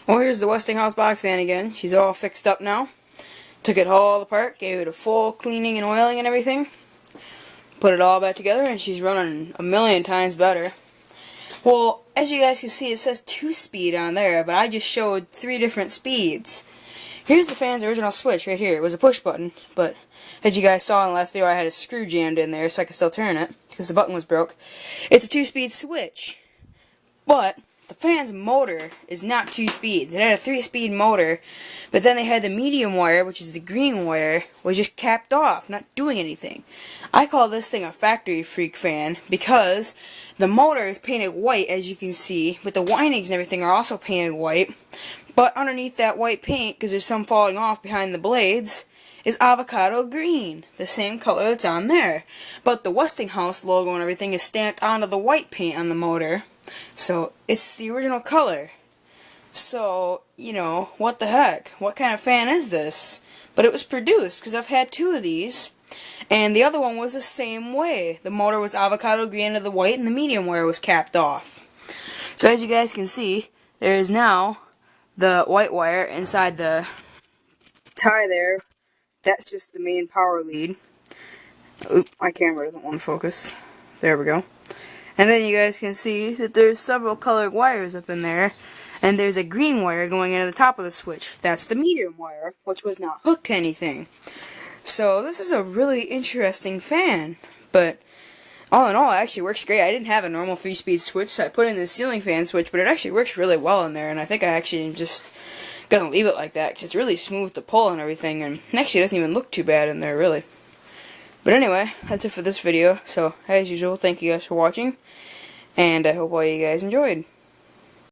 Well, here's the Westinghouse box fan again. She's all fixed up now. Took it all apart, gave it a full cleaning and oiling and everything. Put it all back together, and she's running a million times better. Well, as you guys can see, it says 2-speed on there, but I just showed 3 different speeds. Here's the fan's original switch right here. It was a push button, but as you guys saw in the last video, I had a screw jammed in there so I could still turn it because the button was broke. It's a 2-speed switch, but the fan's motor is not 2 speeds. It had a 3-speed motor, but then they had the medium wire, which is the green wire, was just capped off, not doing anything. I call this thing a factory freak fan because the motor is painted white, as you can see, but the windings and everything are also painted white. But underneath that white paint, because there's some falling off behind the blades, is avocado green, the same color that's on there. But the Westinghouse logo and everything is stamped onto the white paint on the motor. So, it's the original color. So, you know, what the heck? What kind of fan is this? But it was produced, because I've had 2 of these. And the other one was the same way. The motor was avocado green to the white, and the medium wire was capped off. So, as you guys can see, there is now the white wire inside the tie there. That's just the main power lead. Oop, my camera doesn't want to focus. There we go. And then you guys can see that there's several colored wires up in there. And there's a green wire going into the top of the switch. That's the medium wire, which was not hooked to anything. So this is a really interesting fan. But all in all, it actually works great. I didn't have a normal 3-speed switch, so I put in the ceiling fan switch, but it actually works really well in there. And I think I actually am just gonna leave it like that, because it's really smooth to pull and everything. And actually, it doesn't even look too bad in there, really. But anyway, that's it for this video. So, as usual, thank you guys for watching. And I hope all you guys enjoyed.